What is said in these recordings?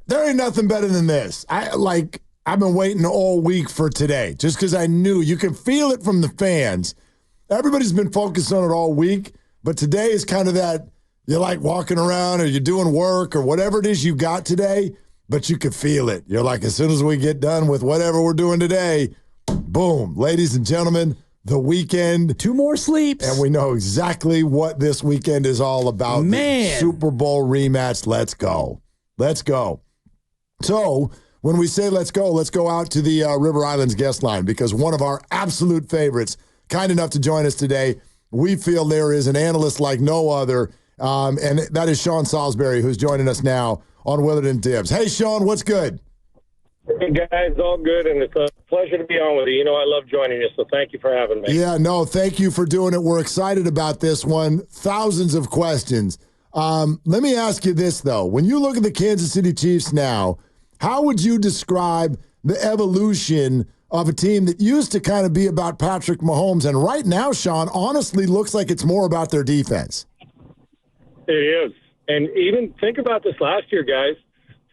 There ain't nothing better than this. I've been waiting all week for today just because I knew you can feel it from the fans. Everybody's been focused on it all week, but today is kind of that you're like walking around or you're doing work or whatever it is you got today, but you can feel it. You're like, as soon as we get done with whatever we're doing today, boom, ladies and gentlemen, the weekend. 2 more sleeps. And we know exactly what this weekend is all about. Man. The Super Bowl rematch. Let's go. Let's go. So when we say let's go out to the River Islands guest line because one of our absolute favorites, kind enough to join us today, we feel there is an analyst like no other, and that is Sean Salisbury, who's joining us now on Willard and Dibs. Hey, Sean, what's good? Hey, guys, all good, and it's a pleasure to be on with you. You know I love joining you, so thank you for having me. Yeah, no, thank you for doing it. We're excited about this one. Thousands of questions. Let me ask you this, though. When you look at the Kansas City Chiefs now, how would you describe the evolution of a team that used to kind of be about Patrick Mahomes, and right now, Sean, honestly looks like it's more about their defense? It is. And even think about this last year, guys.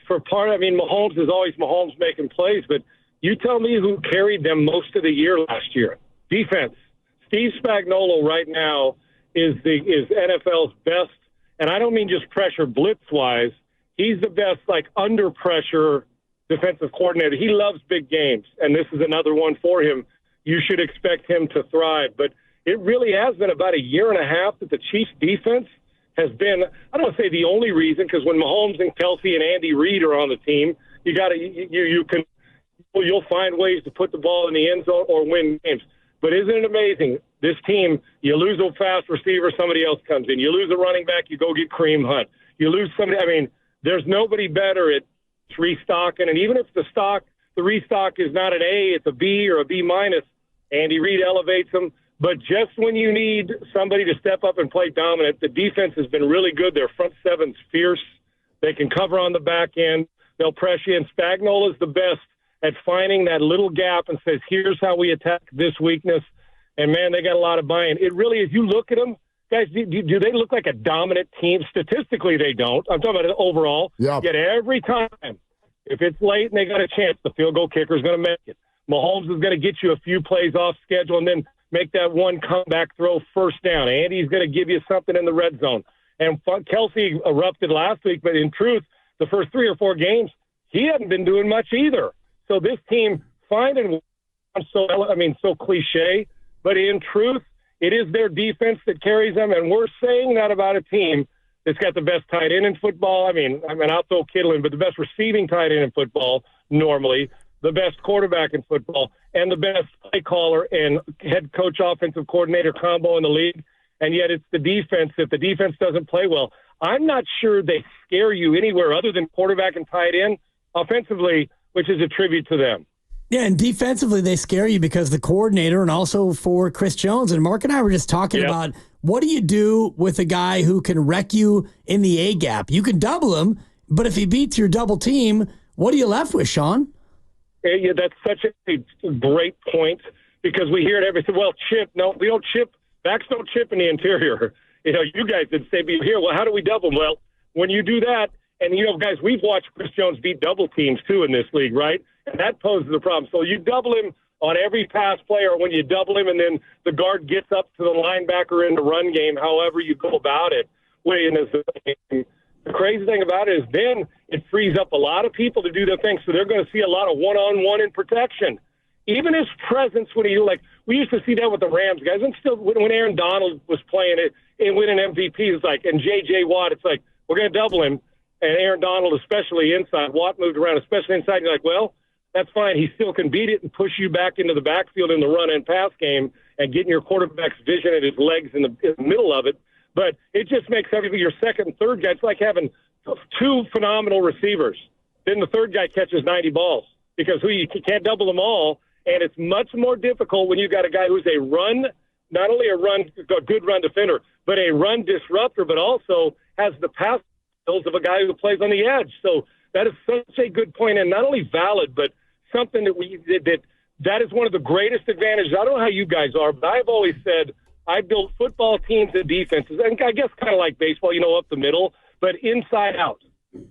Mahomes is always Mahomes making plays, but you tell me who carried them most of the year last year. Defense. Steve Spagnuolo right now is NFL's best, and I don't mean just pressure blitz-wise. He's the best, under pressure defensive coordinator. He loves big games, and this is another one for him. You should expect him to thrive. But it really has been about a year and a half that the Chiefs' defense has been, I don't want to say the only reason, because when Mahomes and Kelsey and Andy Reid are on the team, you'll find ways to put the ball in the end zone or win games. But isn't it amazing? This team, you lose a fast receiver, somebody else comes in. You lose a running back, you go get Kareem Hunt. You lose somebody, there's nobody better at restocking. And even if the restock is not an A, it's a B or a B minus, Andy Reid elevates them. But just when you need somebody to step up and play dominant, the defense has been really good. Their front seven's fierce. They can cover on the back end. They'll press you. And Spagnuolo is the best at finding that little gap and says, here's how we attack this weakness. And, man, they got a lot of buy-in. It really is. You look at them, guys, do they look like a dominant team? Statistically, they don't. I'm talking about it overall. Yep. Yet every time, if it's late and they got a chance, the field goal kicker is going to make it. Mahomes is going to get you a few plays off schedule and then make that one comeback throw first down. Andy's going to give you something in the red zone. And Kelsey erupted last week, but in truth, the first 3 or 4 games, he hadn't been doing much either. So this team, so cliche, but in truth, it is their defense that carries them, and we're saying that about a team that's got the best tight end in football. I'll throw Kittle in, but the best receiving tight end in football normally, the best quarterback in football, and the best play caller and head coach offensive coordinator combo in the league. And yet it's the defense. If the defense doesn't play well, I'm not sure they scare you anywhere other than quarterback and tight end offensively, which is a tribute to them. Yeah, and defensively they scare you because the coordinator and also for Chris Jones. And Mark and I were just talking about what do you do with a guy who can wreck you in the A-gap? You can double him, but if he beats your double team, what are you left with, Sean? Yeah, that's such a great point because we hear it every time. Well, chip. No, we don't chip. Backs don't chip in the interior. You guys would say, here, well, how do we double them? Well, when you do that, and, guys, we've watched Chris Jones beat double teams, too, in this league, right? And that poses a problem. So you double him on every pass play or when you double him and then the guard gets up to the linebacker in the run game, however you go about it. The crazy thing about it is then it frees up a lot of people to do their thing, so they're going to see a lot of one-on-one in protection. Even his presence when we used to see that with the Rams guys, and still when Aaron Donald was playing it and winning MVP, it's and J.J. Watt, it's we're going to double him. And Aaron Donald, especially inside. Watt moved around, especially inside. You're well, that's fine. He still can beat it and push you back into the backfield in the run and pass game and getting your quarterback's vision and his legs in the middle of it. But it just makes everything your second and third guy. It's like having 2 phenomenal receivers. Then the third guy catches 90 balls because you can't double them all. And it's much more difficult when you got a guy who's not only a good run defender, but a run disruptor, but also has the pass skills of a guy who plays on the edge. So that is such a good point, and not only valid, but something that is one of the greatest advantages. I don't know how you guys are, but I've always said I built football teams and defenses, and I guess kind of like baseball, up the middle, but inside out.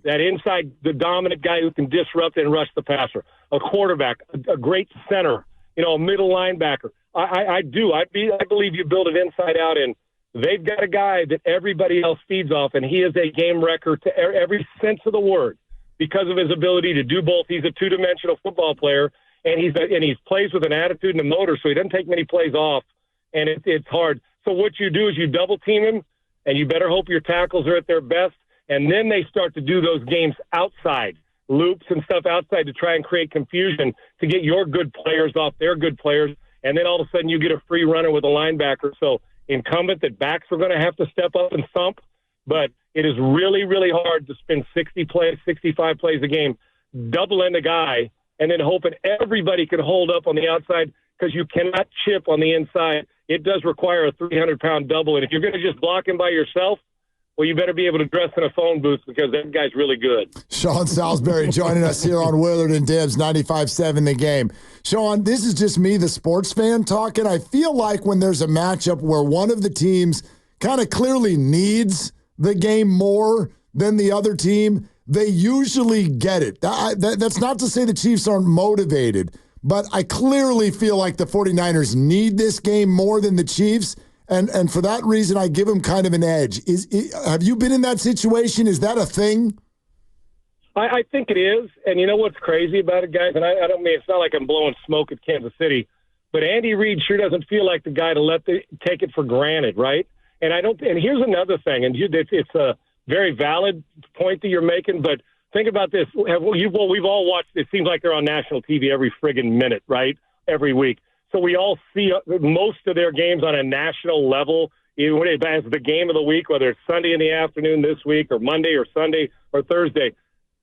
that inside, the dominant guy who can disrupt and rush the passer, a quarterback, a great center, a middle linebacker. I believe you build it inside out, and they've got a guy that everybody else feeds off, and he is a game wrecker to every sense of the word because of his ability to do both. He's a two-dimensional football player, and he plays with an attitude and a motor, so he doesn't take many plays off, and it's hard. So what you do is you double-team him, and you better hope your tackles are at their best, and then they start to do those games outside, loops and stuff outside to try and create confusion to get your good players off their good players, and then all of a sudden you get a free runner with a linebacker. So incumbent that backs are going to have to step up and thump, but it is really, really hard to spend 60 plays, 65 plays a game, doubling a guy, and then hoping everybody can hold up on the outside because you cannot chip on the inside. It does require a 300-pound double, and if you're going to just block him by yourself, well, you better be able to dress in a phone booth because that guy's really good. Sean Salisbury joining us here on Willard and Dibs, 95.7 The Game. Sean, this is just me, the sports fan, talking. I feel like when there's a matchup where one of the teams kind of clearly needs the game more than the other team, they usually get it. That's not to say the Chiefs aren't motivated, but I clearly feel like the 49ers need this game more than the Chiefs. And for that reason, I give him kind of an edge. Have you been in that situation? Is that a thing? I think it is. And you know what's crazy about it, guys? And I don't mean, it's not like I'm blowing smoke at Kansas City, but Andy Reid sure doesn't feel like the guy to take it for granted, right? And here's another thing, and it's a very valid point that you're making, but think about this. We've all watched, it seems like they're on national TV every friggin' minute, right? Every week. So we all see most of their games on a national level as the game of the week, whether it's Sunday in the afternoon this week or Monday or Sunday or Thursday.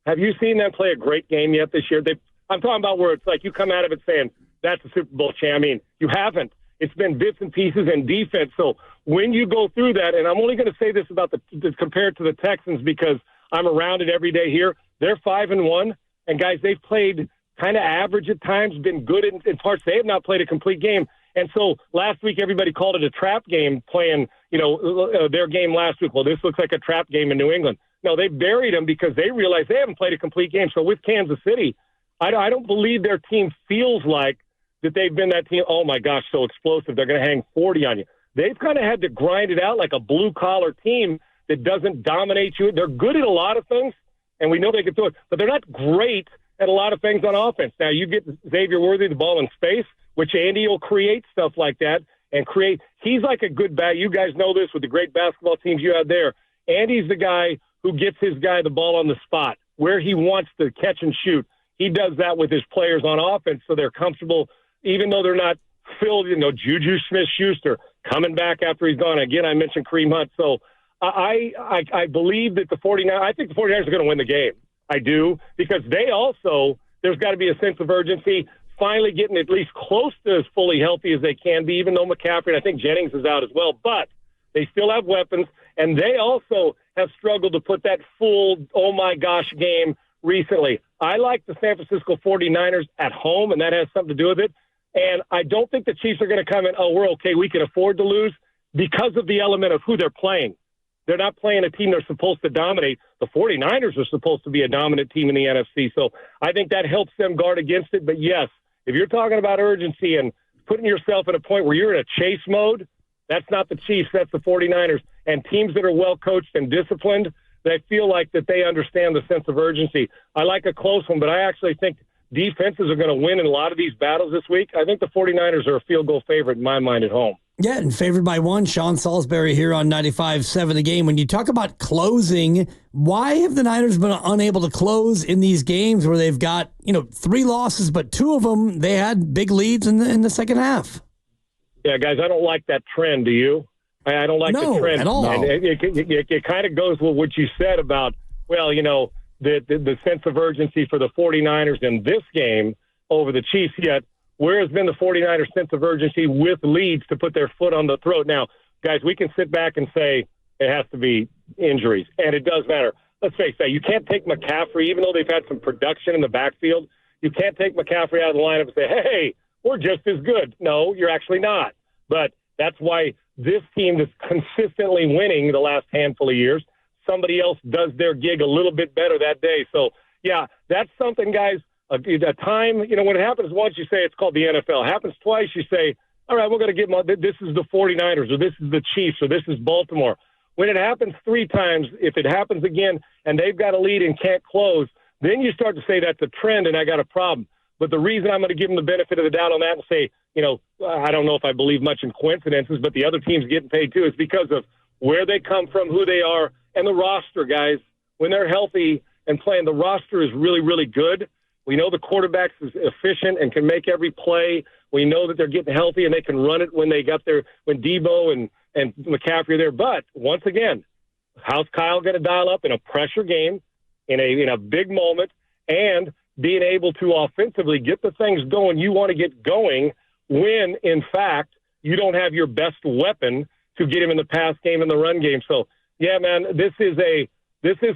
Have you seen them play a great game yet this year? I'm talking about where it's like you come out of it saying, that's a Super Bowl champ. I mean, you haven't. It's been bits and pieces and defense. So when you go through that, and I'm only going to say this about compared to the Texans because I'm around it every day here, they're 5-1. And, guys, they've played – kind of average at times, been good in parts. They have not played a complete game. And so last week, everybody called it a trap game playing, their game last week. Well, this looks like a trap game in New England. No, they buried them because they realized they haven't played a complete game. So with Kansas City, I don't believe their team feels like that they've been that team, oh, my gosh, so explosive. They're going to hang 40 on you. They've kind of had to grind it out like a blue-collar team that doesn't dominate you. They're good at a lot of things, and we know they can do it, but they're not great at a lot of things on offense. Now, you get Xavier Worthy the ball in space, which Andy will create stuff like that and create. He's like a good bat. You guys know this with the great basketball teams you have there. Andy's the guy who gets his guy the ball on the spot where he wants to catch and shoot. He does that with his players on offense so they're comfortable, even though they're not filled, Juju Smith-Schuster coming back after he's gone. Again, I mentioned Kareem Hunt. So I believe that I think the 49ers are going to win the game. I do, because there's got to be a sense of urgency, finally getting at least close to as fully healthy as they can be, even though McCaffrey, and I think Jennings is out as well, but they still have weapons, and they also have struggled to put that full, oh my gosh, game recently. I like the San Francisco 49ers at home, and that has something to do with it, and I don't think the Chiefs are going to come in, oh, we're okay, we can afford to lose, because of the element of who they're playing. They're not playing a team they're supposed to dominate. The 49ers are supposed to be a dominant team in the NFC. So I think that helps them guard against it. But, yes, if you're talking about urgency and putting yourself at a point where you're in a chase mode, that's not the Chiefs. That's the 49ers. And teams that are well-coached and disciplined, they feel like that they understand the sense of urgency. I like a close one, but I actually think defenses are going to win in a lot of these battles this week. I think the 49ers are a field goal favorite in my mind at home. Yeah, and favored by one. Sean Salisbury here on 95.7 The Game. When you talk about closing, why have the Niners been unable to close in these games where they've got 3 losses, but 2 of them they had big leads in the second half? Yeah, guys, I don't like that trend. Do you? I don't like the trend at all. And it kind of goes with what you said about the sense of urgency for the 49ers in this game over the Chiefs. Yet, where has been the 49ers' sense of urgency with leads to put their foot on the throat? Now, guys, we can sit back and say it has to be injuries, and it does matter. Let's face that. You can't take McCaffrey, even though they've had some production in the backfield, you can't take McCaffrey out of the lineup and say, hey, we're just as good. No, you're actually not. But that's why this team that's consistently winning the last handful of years, somebody else does their gig a little bit better that day. So, yeah, that's something, guys. A time, when it happens once, you say it's called the NFL. It happens twice, you say, all right, we're going to give them, this is the 49ers, or this is the Chiefs, or this is Baltimore. When it happens 3 times, if it happens again and they've got a lead and can't close, then you start to say that's a trend and I got a problem. But the reason I'm going to give them the benefit of the doubt on that and say, I don't know if I believe much in coincidences, but the other team's getting paid too, is because of where they come from, who they are, and the roster, guys. When they're healthy and playing, the roster is really, really good. We know the quarterback's is efficient and can make every play. We know that they're getting healthy and they can run it when Debo and McCaffrey are there. But once again, how's Kyle going to dial up in a pressure game, in a big moment, and being able to offensively get the things going you want to get going when, in fact, you don't have your best weapon to get him in the pass game and the run game. So, yeah, man, this is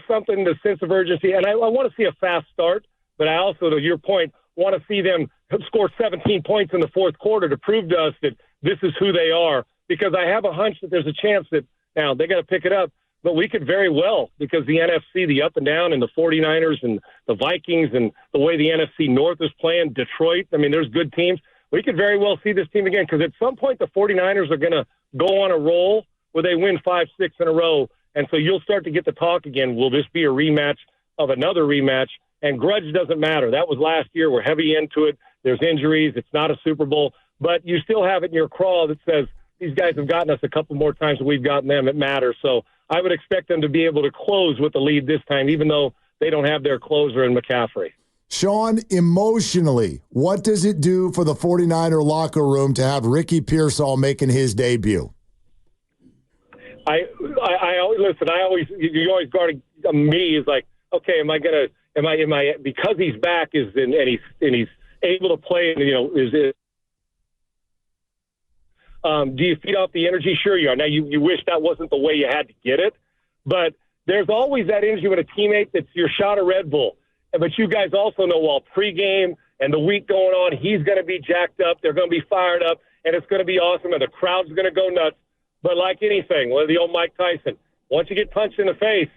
something, the sense of urgency. And I want to see a fast start, but I also, to your point, want to see them score 17 points in the fourth quarter to prove to us that this is who they are, because I have a hunch that there's a chance that now they got to pick it up, but we could very well, because the NFC, the up and down, and the 49ers and the Vikings and the way the NFC North is playing, Detroit, I mean, there's good teams. We could very well see this team again, because at some point the 49ers are going to go on a roll where they win 5-6 in a row, and so you'll start to get the talk again. Will this be a rematch of another rematch? And grudge doesn't matter. That was last year. We're heavy into it. There's injuries. It's not a Super Bowl. But you still have it in your craw that says these guys have gotten us a couple more times than we've gotten them. It matters. So I would expect them to be able to close with the lead this time, even though they don't have their closer in McCaffrey. Sean, emotionally, what does it do for the 49er locker room to have Ricky Pearsall making his debut? I always guard me is like, okay, am I because he's back and he's able to play, and do you feed off the energy? Sure you are. Now you wish that wasn't the way you had to get it, but there's always that energy with a teammate that's your shot of Red Bull. But you guys also know while pregame and the week going on, he's going to be jacked up, they're going to be fired up, and it's going to be awesome, and the crowd's going to go nuts. But like anything, the old Mike Tyson, once you get punched in the face,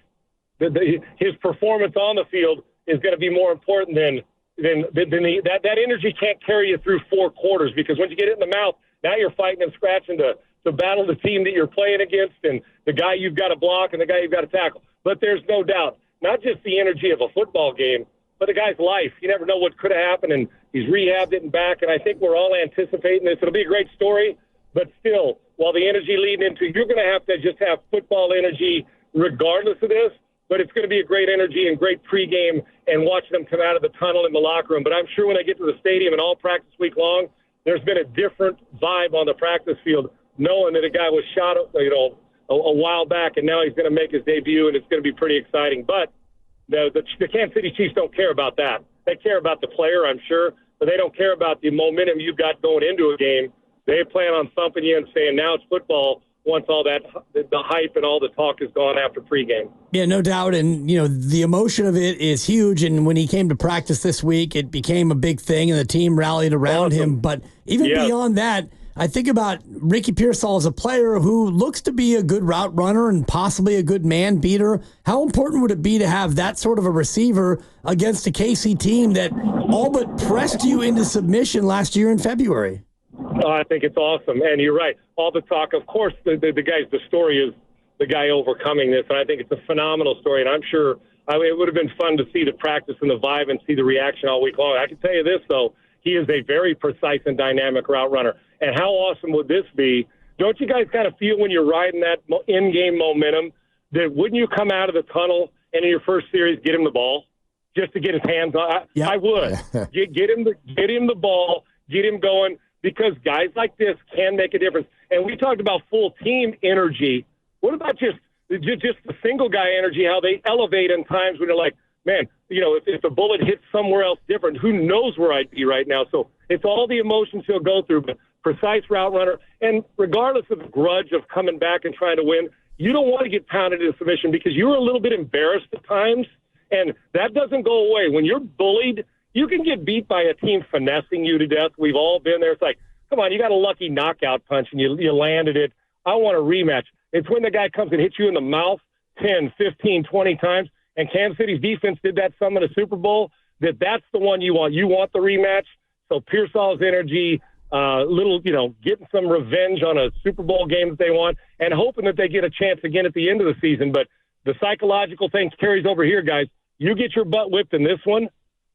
his performance on the field is going to be more important than that energy can't carry you through 4 quarters, because once you get it in the mouth, now you're fighting and scratching to battle the team that you're playing against and the guy you've got to block and the guy you've got to tackle. But there's no doubt, not just the energy of a football game, but the guy's life. You never know what could have happened, and he's rehabbed it and back, and I think we're all anticipating this. It'll be a great story, but still, while the energy leading into, you're going to have to just have football energy regardless of this. But it's going to be a great energy and great pregame and watching them come out of the tunnel in the locker room. But I'm sure when they get to the stadium and all practice week long, there's been a different vibe on the practice field, knowing that a guy was shot, a while back, and now he's going to make his debut, and it's going to be pretty exciting. But the Kansas City Chiefs don't care about that. They care about the player, I'm sure, but they don't care about the momentum you've got going into a game. They plan on thumping you and saying, now it's football, once all that, the hype and all the talk is gone after pregame. Yeah, no doubt. And, the emotion of it is huge. And when he came to practice this week, it became a big thing and the team rallied around him. But even beyond that, I think about Ricky Pearsall as a player who looks to be a good route runner and possibly a good man beater. How important would it be to have that sort of a receiver against a KC team that all but pressed you into submission last year in February? I think it's awesome. And you're right. All the talk, of course, the story is the guy overcoming this. And I think it's a phenomenal story. And I'm sure it would have been fun to see the practice and the vibe and see the reaction all week long. I can tell you this, though. He is a very precise and dynamic route runner. And how awesome would this be? Don't you guys kind of feel when you're riding that in-game momentum that wouldn't you come out of the tunnel and in your first series get him the ball just to get his hands on? I would. Get him the ball, get him going, because guys like this can make a difference. And we talked about full team energy. What about just the single guy energy, how they elevate in times when they're like, man, if the bullet hits somewhere else different, who knows where I'd be right now? So it's all the emotions he'll go through, but precise route runner. And regardless of the grudge of coming back and trying to win, you don't want to get pounded into submission because you're a little bit embarrassed at times, and that doesn't go away. When you're bullied, you can get beat by a team finessing you to death. We've all been there. It's like, come on, you got a lucky knockout punch and you landed it. I want a rematch. It's when the guy comes and hits you in the mouth 10, 15, 20 times, and Kansas City's defense did that some in the Super Bowl, that's the one you want. You want the rematch. So Pearsall's energy, getting some revenge on a Super Bowl game that they want, and hoping that they get a chance again at the end of the season. But the psychological thing carries over here, guys. You get your butt whipped in this one,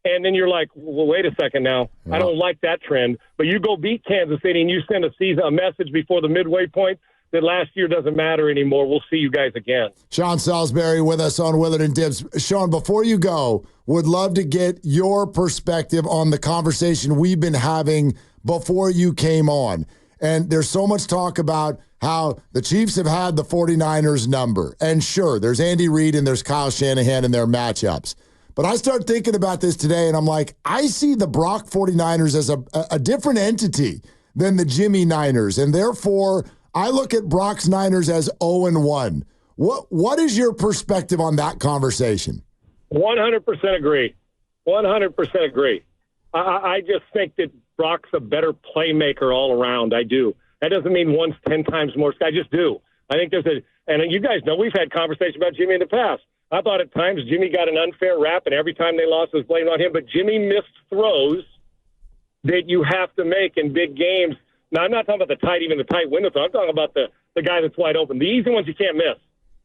and then you're like, well, wait a second now. I don't like that trend. But you go beat Kansas City, and you send a message before the midway point that last year doesn't matter anymore. We'll see you guys again. Sean Salisbury with us on Willard and Dibs. Sean, before you go, would love to get your perspective on the conversation we've been having before you came on. And there's so much talk about how the Chiefs have had the 49ers number. And sure, there's Andy Reid and there's Kyle Shanahan in their matchups. But I start thinking about this today, and I'm like, I see the Brock 49ers as a different entity than the Jimmy Niners. And therefore, I look at Brock's Niners as 0-1. What is your perspective on that conversation? 100% agree. 100% agree. I just think that Brock's a better playmaker all around. I do. That doesn't mean one's 10 times more. I just do. I think and you guys know we've had conversations about Jimmy in the past. I thought at times Jimmy got an unfair rap, and every time they lost it was blamed on him. But Jimmy missed throws that you have to make in big games. Now, I'm not talking about the tight window throw. I'm talking about the guy that's wide open. The easy ones you can't miss.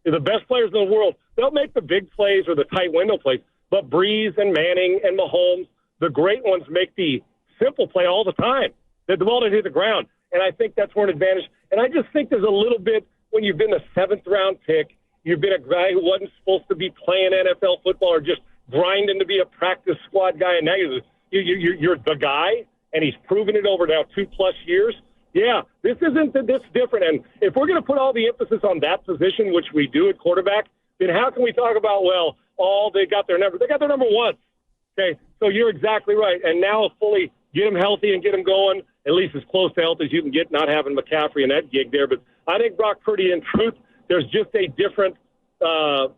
They're the best players in the world. They'll make the big plays or the tight window plays. But Breeze and Manning and Mahomes, the great ones, make the simple play all the time. The ball didn't hit the ground. And I think that's where an advantage. And I just think there's a little bit when you've been a seventh-round pick, you've been a guy who wasn't supposed to be playing NFL football or just grinding to be a practice squad guy, and now you're the guy, and he's proven it over now 2+ years. Yeah, this different. And if we're going to put all the emphasis on that position, which we do at quarterback, then how can we talk about, they got their number? They got their number once. Okay, so you're exactly right. And now fully get them healthy and get them going, at least as close to health as you can get, not having McCaffrey in that gig there. But I think Brock Purdy, in truth, there's just a different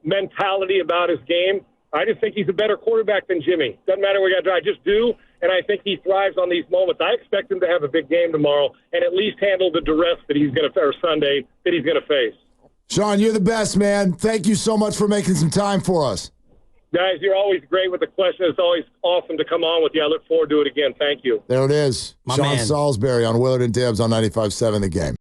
mentality about his game. I just think he's a better quarterback than Jimmy. Doesn't matter where you got to. I just do, and I think he thrives on these moments. I expect him to have a big game tomorrow and at least handle the duress that he's going to, or Sunday, that he's going to face. Sean, you're the best, man. Thank you so much for making some time for us. Guys, you're always great with the question. It's always awesome to come on with you. I look forward to it again. Thank you. There it is. Sean Salisbury on Willard and Dibs on 95.7 The Game.